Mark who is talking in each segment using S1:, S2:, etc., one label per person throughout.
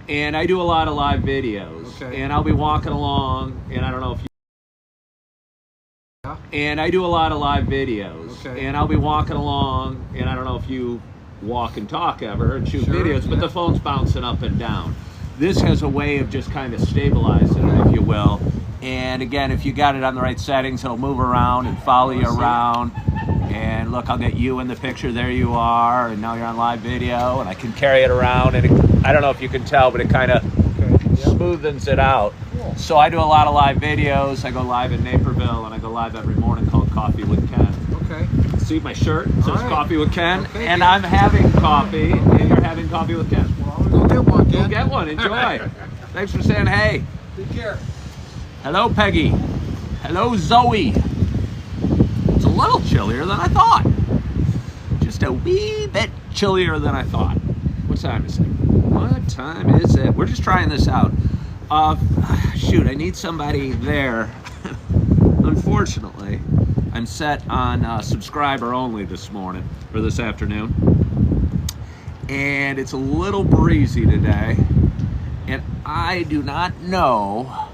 S1: And I do a lot of live videos.
S2: Okay.
S1: And I'll be walking along, and I don't know if you... And I do a lot of live videos.
S2: Okay.
S1: And I'll be walking along, and I don't know if you walk and talk ever and shoot
S2: Sure,
S1: videos, but
S2: yeah.
S1: the phone's bouncing up and down. This has a way of just kind of stabilizing it, if you will. And again, if you got it on the right settings, it'll move around and follow you around. And look, I'll get you in the picture. There you are. And now you're on live video, and I can carry it around. And I don't know if you can tell, but it kind of smoothens it out.
S2: Cool.
S1: So I do a lot of live videos. I go live in Naperville, and I go live every morning called Coffee with Ken.
S2: Okay.
S1: See my shirt? It says
S2: All right.
S1: Coffee with Ken.
S2: Okay.
S1: And I'm having coffee, and you're having coffee with Ken.
S2: Well, I'm gonna go get one, Ken.
S1: Go get one. Enjoy. Thanks for saying hey.
S2: Take care.
S1: Hello, Peggy. Hello, Zoe. It's a little chillier than I thought. Just a wee bit chillier than I thought. What time is it? What time is it? We're just trying this out. Shoot, I need somebody there. Unfortunately, I'm set on subscriber only this morning, or this afternoon. And it's a little breezy today. And I do not know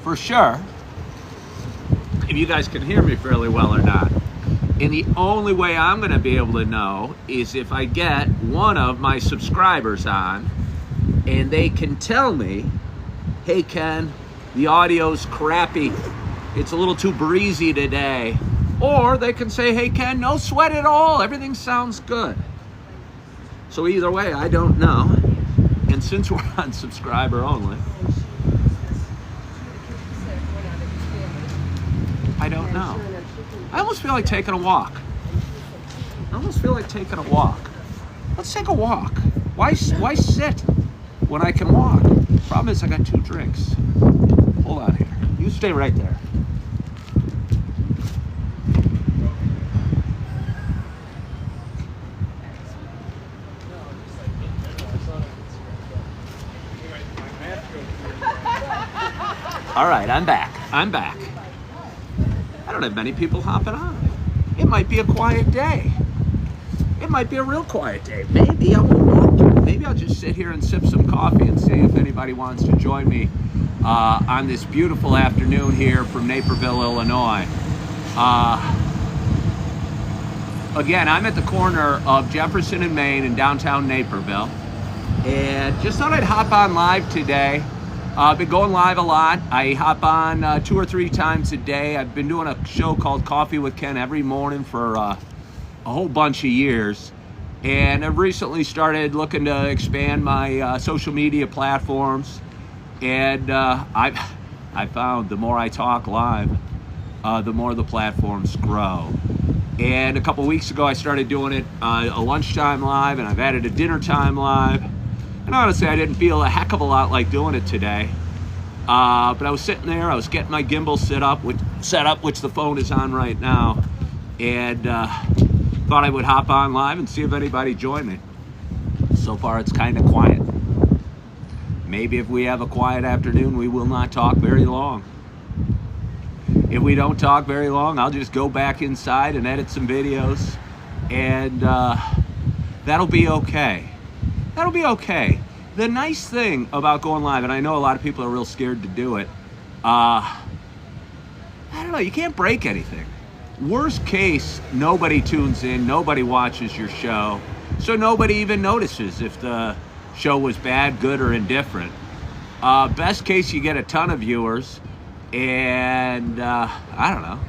S1: for sure if you guys can hear me fairly well or not. And the only way I'm going to be able to know is if I get one of my subscribers on and they can tell me, hey Ken, the audio's crappy, it's a little too breezy today. Or they can say, hey Ken, no sweat at all, everything sounds good. So either way, I don't know. And since we're on subscriber only, I don't know. I almost feel like taking a walk. Let's take a walk. Why sit when I can walk? Problem is I got 2 drinks. Hold on here. You stay right there. All right, I'm back. I don't have many people hopping on. It might be a quiet day. It might be a real quiet day. Maybe I won't walk to it. Maybe I'll just sit here and sip some coffee and see if anybody wants to join me on this beautiful afternoon here from Naperville, Illinois. Again, I'm at the corner of Jefferson and Main in downtown Naperville. And just thought I'd hop on live today. I've been going live a lot. I hop on 2 or 3 times a day. I've been doing a show called Coffee with Ken every morning for a whole bunch of years. And I've recently started looking to expand my social media platforms. And I found the more I talk live, the more the platforms grow. And a couple weeks ago, I started doing it a lunchtime live, and I've added a dinner time live. And honestly, I didn't feel a heck of a lot like doing it today. But I was sitting there, I was getting my gimbal set up, which the phone is on right now. And thought I would hop on live and see if anybody joined me. So far, it's kind of quiet. Maybe if we have a quiet afternoon, we will not talk very long. If we don't talk very long, I'll just go back inside and edit some videos. And that'll be okay. That'll be okay. The nice thing about going live, and I know a lot of people are real scared to do it, I don't know, you can't break anything. Worst case, nobody tunes in, nobody watches your show, so nobody even notices if the show was bad, good, or indifferent. Best case, you get a ton of viewers, and I don't know,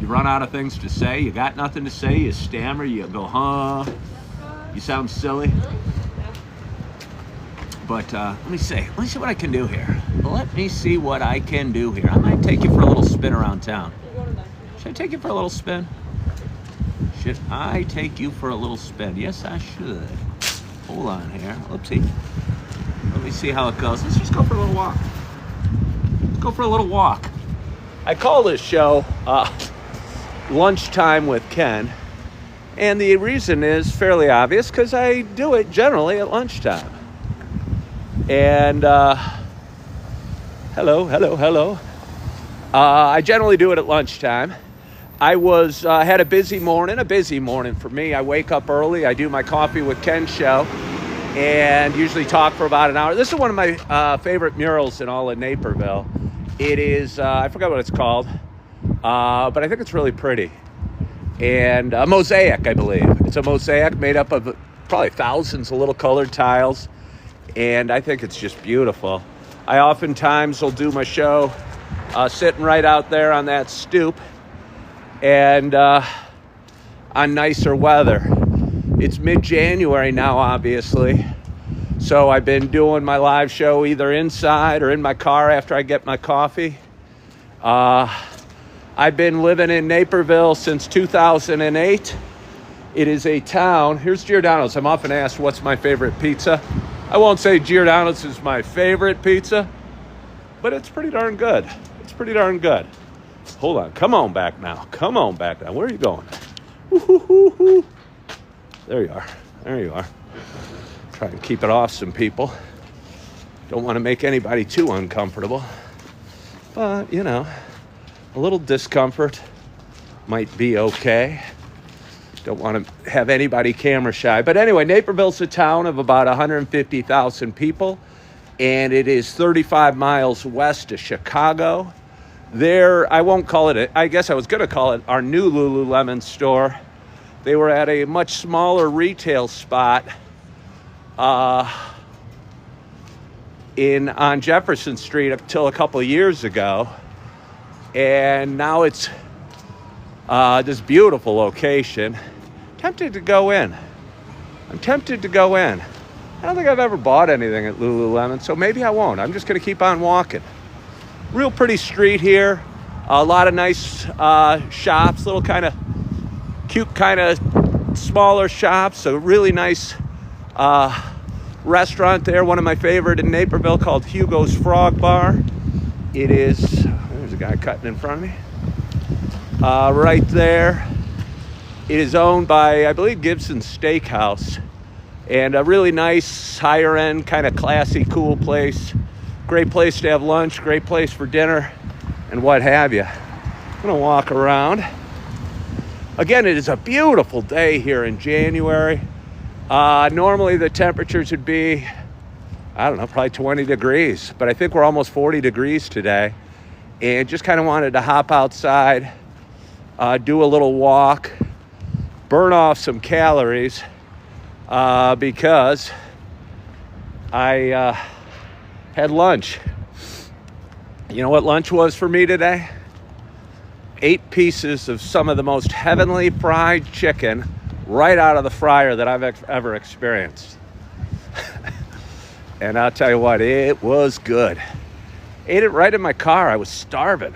S1: you run out of things to say, you got nothing to say, you stammer, you go, huh? You sound silly. But let me see what I can do here. Let me see what I can do here. I might take you for a little spin around town. Should I take you for a little spin? Should I take you for a little spin? Yes, I should. Hold on here. Oopsie. Let me see how it goes. Let's just go for a little walk. Let's go for a little walk. I call this show Lunchtime with Ken. And the reason is fairly obvious, because I do it generally at lunchtime. And hello. I generally do it at lunchtime. I had a busy morning for me. I wake up early. I do my Coffee with Ken show. and usually talk for about an hour. This is one of my favorite murals in all of Naperville. It is, I forgot what it's called, but I think it's really pretty. And a mosaic, I believe. It's a mosaic made up of probably thousands of little colored tiles, and I think it's just beautiful. I oftentimes will do my show sitting right out there on that stoop, and on nicer weather. It's mid-January now, obviously, so I've been doing my live show either inside or in my car after I get my coffee. I've been living in Naperville since 2008. It is a town. Here's Giordano's. I'm often asked what's my favorite pizza. I won't say Giordano's is my favorite pizza, but it's pretty darn good. It's pretty darn good. Hold on. Come on back now. Come on back now. Where are you going? Woo-hoo-hoo-hoo. There you are. There you are. Try and keep it off some people. Don't want to make anybody too uncomfortable. But, you know, a little discomfort might be okay. Don't want to have anybody camera shy. But anyway, Naperville's a town of about 150,000 people, and it is 35 miles west of Chicago. There, I won't call it, I guess I was going to call it our new Lululemon store. They were at a much smaller retail spot on Jefferson Street until a couple of years ago. And now it's this beautiful location. Tempted to go in. I'm tempted to go in. I don't think I've ever bought anything at Lululemon, so maybe I won't. I'm just going to keep on walking. Real pretty street here. A lot of nice shops, little kind of cute kind of smaller shops. A really nice restaurant there, one of my favorite in Naperville, called Hugo's Frog Bar. It is, there's a guy cutting in front of me. Right there. It is owned by, I believe, Gibson's Steakhouse. And a really nice, higher end, kind of classy, cool place. Great place to have lunch, great place for dinner, and what have you. I'm gonna walk around. Again, it is a beautiful day here in January. Normally the temperatures would be, I don't know, probably 20 degrees, but I think we're almost 40 degrees today. And just kind of wanted to hop outside, do a little walk, burn off some calories, because I had lunch. You know what lunch was for me today? 8 pieces of some of the most heavenly fried chicken right out of the fryer that I've ever experienced. And I'll tell you what, it was good. Ate it right in my car. I was starving.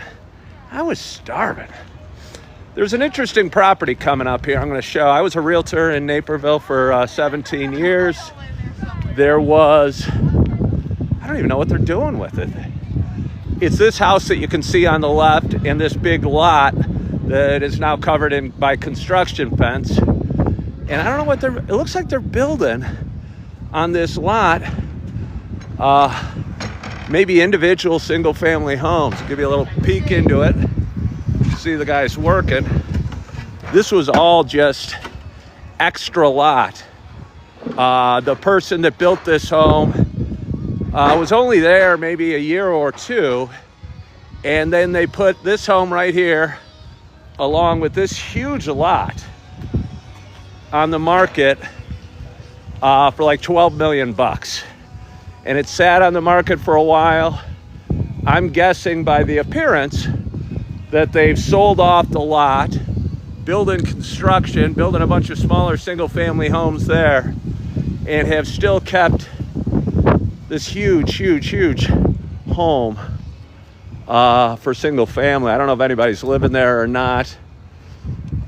S1: There's an interesting property coming up here I'm going to show. I was a realtor in Naperville for 17 years. There was, I don't even know what they're doing with it. It's this house that you can see on the left and this big lot that is now covered by construction fence. And I don't know what it looks like they're building on this lot. Maybe individual single family homes. I'll give you a little peek into it. See the guys working. This was all just extra lot. The person that built this home was only there maybe a year or two, and then they put this home right here along with this huge lot on the market for like 12 million bucks. And it sat on the market for a while. I'm guessing by the appearance that they've sold off the lot, building a bunch of smaller single family homes there, and have still kept this huge home for single family. I don't know if anybody's living there or not.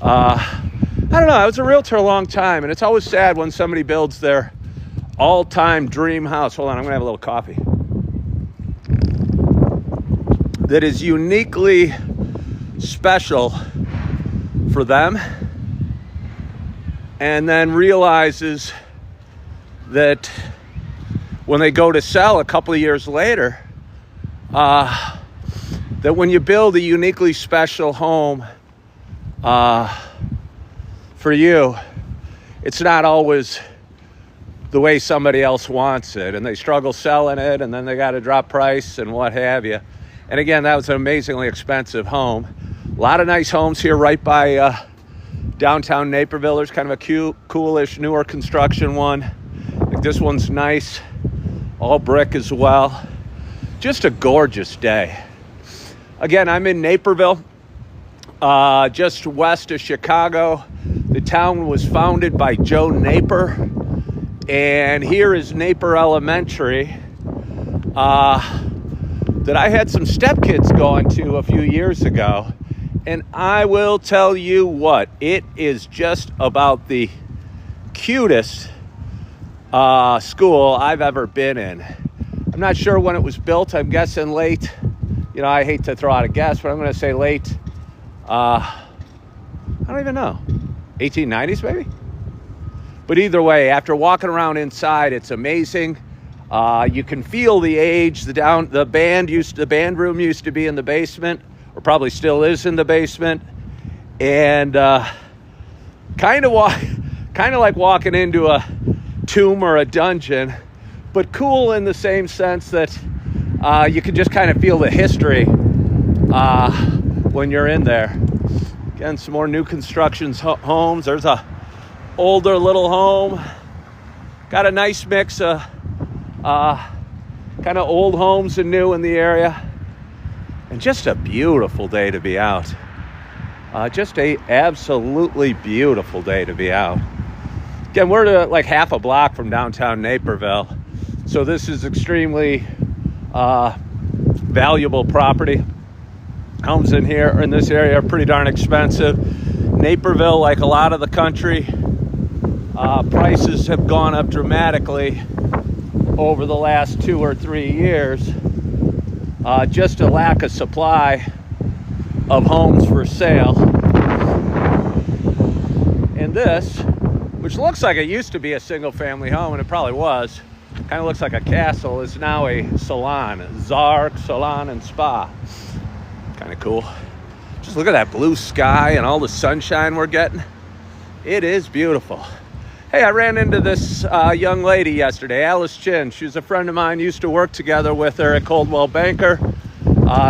S1: I don't know. I was a realtor a long time, and it's always sad when somebody builds their all-time dream house. Hold on, I'm gonna have a little coffee. That is uniquely special for them, and then realizes that when they go to sell a couple of years later, that when you build a uniquely special home for you, it's not always the way somebody else wants it, and they struggle selling it, and then they got to drop price and what have you. And again, that was an amazingly expensive home. A lot of nice homes here right by downtown Naperville. There's kind of a coolish, newer construction one. I think this one's nice, all brick as well. Just a gorgeous day. Again, I'm in Naperville, just west of Chicago. The town was founded by Joe Naper, and here is Naper Elementary that I had some stepkids going to a few years ago. And I will tell you what, it is just about the cutest school I've ever been in. I'm not sure when it was built. I'm guessing late. You know, I hate to throw out a guess, but I'm going to say late. I don't even know. 1890s maybe? But either way, after walking around inside, it's amazing. You can feel the age. The band room used to be in the basement, or probably still is in the basement, and kind of like walking into a tomb or a dungeon, but cool in the same sense that you can just kind of feel the history when you're in there. Again, some more new constructions homes. There's a older little home. Got a nice mix of kind of old homes and new in the area. And just a beautiful day to be out. Just a absolutely beautiful day to be out. Again, we're like half a block from downtown Naperville, so this is extremely valuable property. Homes in this area are pretty darn expensive. Naperville, like a lot of the country, prices have gone up dramatically over the last 2 or 3 years. Just a lack of supply of homes for sale. And this, which looks like it used to be a single-family home, and it probably was, kind of looks like a castle, is now a salon, Zark Salon and Spa. Kind of cool. Just look at that blue sky and all the sunshine we're getting. It is beautiful. Hey, I ran into this young lady yesterday, Alice Chin. She was a friend of mine, used to work together with her at Coldwell Banker.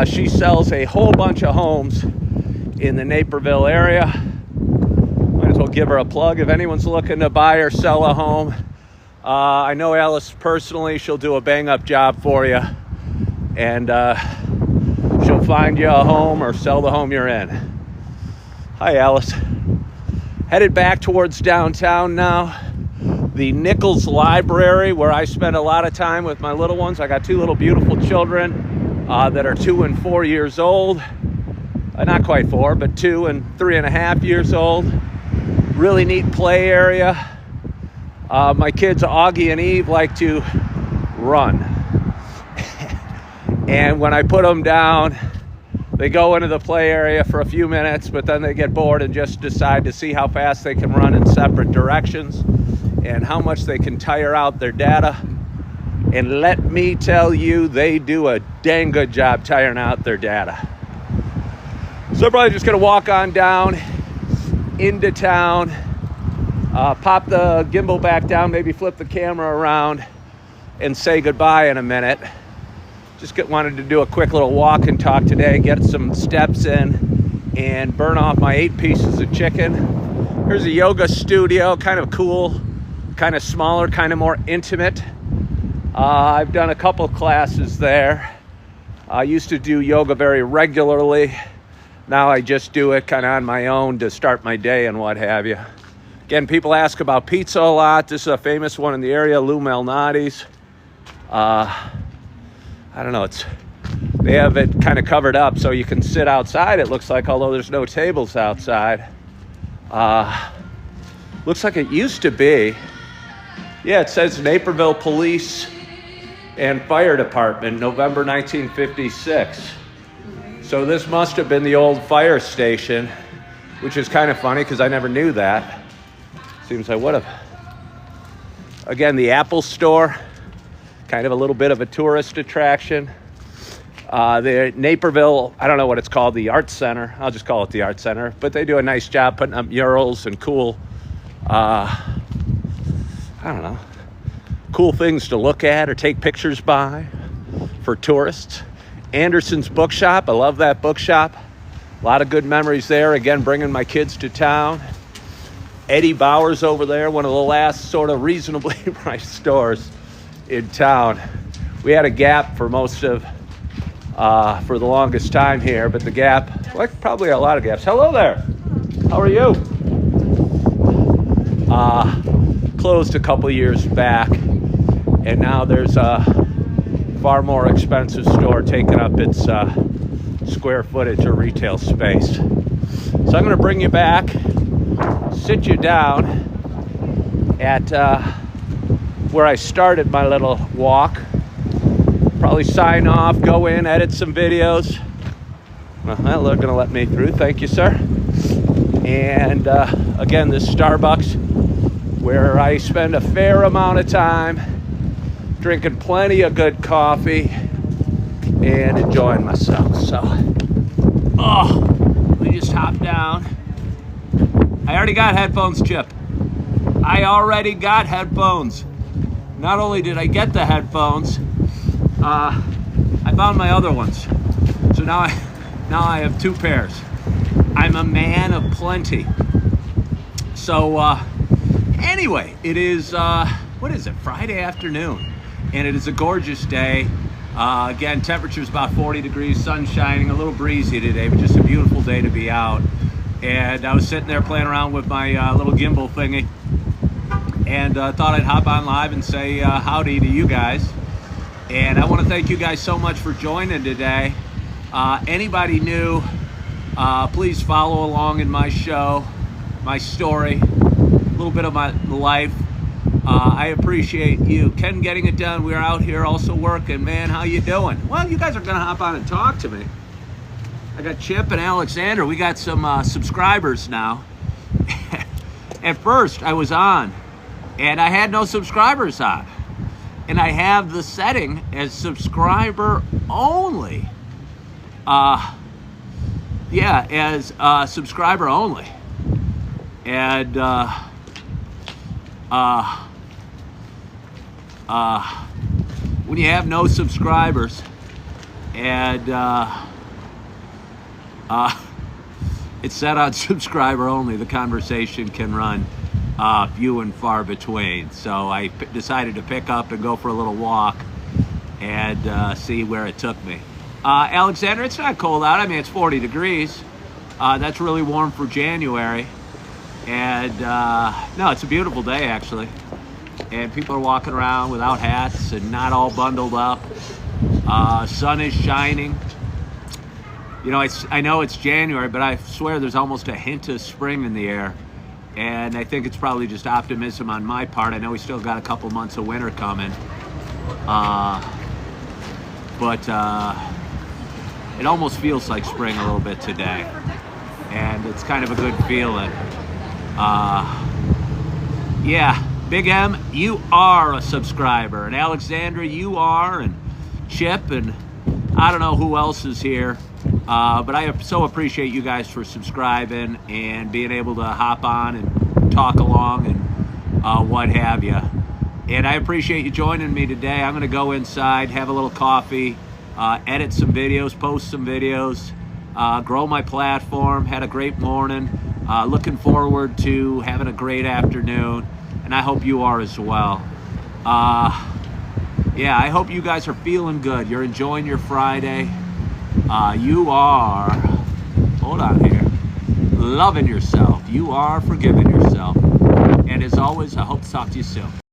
S1: She sells a whole bunch of homes in the Naperville area. Might as well give her a plug if anyone's looking to buy or sell a home. I know Alice personally. She'll do a bang-up job for you. And she'll find you a home or sell the home you're in. Hi, Alice. Headed back towards downtown now. The Nichols Library, where I spend a lot of time with my little ones. I got 2 little beautiful children that are 2 and 4 years old. Not quite 4, but 2 and 3.5 years old. Really neat play area. My kids, Augie and Eve, like to run. And when I put them down, they go into the play area for a few minutes, but then they get bored and just decide to see how fast they can run in separate directions and how much they can tire out their data. And let me tell you, they do a dang good job tiring out their data. So I'm probably just gonna walk on down into town, pop the gimbal back down, maybe flip the camera around and say goodbye in a minute. Just wanted to do a quick little walk and talk today, get some steps in and burn off my 8 pieces of chicken. Here's a yoga studio, kind of cool, kind of smaller, kind of more intimate. I've done a couple classes there. I used to do yoga very regularly. Now I just do it kind of on my own to start my day and what have you. Again, people ask about pizza a lot. This is a famous one in the area, Lou Malnati's. I don't know, they have it kind of covered up so you can sit outside, it looks like, although there's no tables outside. Looks like it used to be. Yeah, it says Naperville Police and Fire Department, November 1956. So this must have been the old fire station, which is kind of funny because I never knew that. Seems I would have. Again, the Apple Store. Kind of a little bit of a tourist attraction. The Naperville, I don't know what it's called, the Art Center. I'll just call it the Art Center. But they do a nice job putting up murals and cool, I don't know, cool things to look at or take pictures by for tourists. Anderson's Bookshop, I love that bookshop. A lot of good memories there. Again, bringing my kids to town. Eddie Bauer's over there, one of the last sort of reasonably priced stores in town. We had a Gap for most of, for the longest time here, but the Gap, like probably a lot of Gaps. Hello there, how are you? Closed a couple years back, and now there's a far more expensive store taking up its square footage or retail space. So I'm gonna bring you back, sit you down at where I started my little walk. Probably sign off, go in, edit some videos. Well, they're gonna let me through, thank you, sir. And again, this Starbucks, where I spend a fair amount of time drinking plenty of good coffee and enjoying myself. So, we just hopped down. I already got headphones, Chip. I already got headphones. Not only did I get the headphones, I found my other ones. So now I have two pairs. I'm a man of plenty. So anyway, it is, what is it, Friday afternoon. And it is a gorgeous day. Again, temperature's about 40 degrees, sun shining, a little breezy today, but just a beautiful day to be out. And I was sitting there playing around with my little gimbal thingy, and thought I'd hop on live and say howdy to you guys. And I want to thank you guys so much for joining today. Anybody new, please follow along in my show, my story, a little bit of my life. I appreciate you. Ken getting it done. We're out here also working. Man, how you doing? Well, you guys are going to hop on and talk to me. I got Chip and Alexander. We got some subscribers now. At first, I was on, and I had no subscribers on. And I have the setting as subscriber only. Yeah, as subscriber only. And when you have no subscribers and it's set on subscriber only, the conversation can run few and far between. So I decided to pick up and go for a little walk and see where it took me. Alexander, it's not cold out. I mean, it's 40 degrees. That's really warm for January. And no, it's a beautiful day actually. And people are walking around without hats and not all bundled up. Sun is shining. You know, I know it's January, but I swear there's almost a hint of spring in the air. And I think it's probably just optimism on my part. I know we still got a couple months of winter coming. But it almost feels like spring a little bit today. And it's kind of a good feeling. Yeah, Big M, you are a subscriber. And Alexandra, you are. And Chip, and I don't know who else is here. But I so appreciate you guys for subscribing and being able to hop on and talk along and what have you. And I appreciate you joining me today. I'm going to go inside, have a little coffee, edit some videos, post some videos, grow my platform. Had a great morning. Looking forward to having a great afternoon. And I hope you are as well. Yeah, I hope you guys are feeling good. You're enjoying your Friday. You are, hold on here, loving yourself. You are forgiving yourself. And as always, I hope to talk to you soon.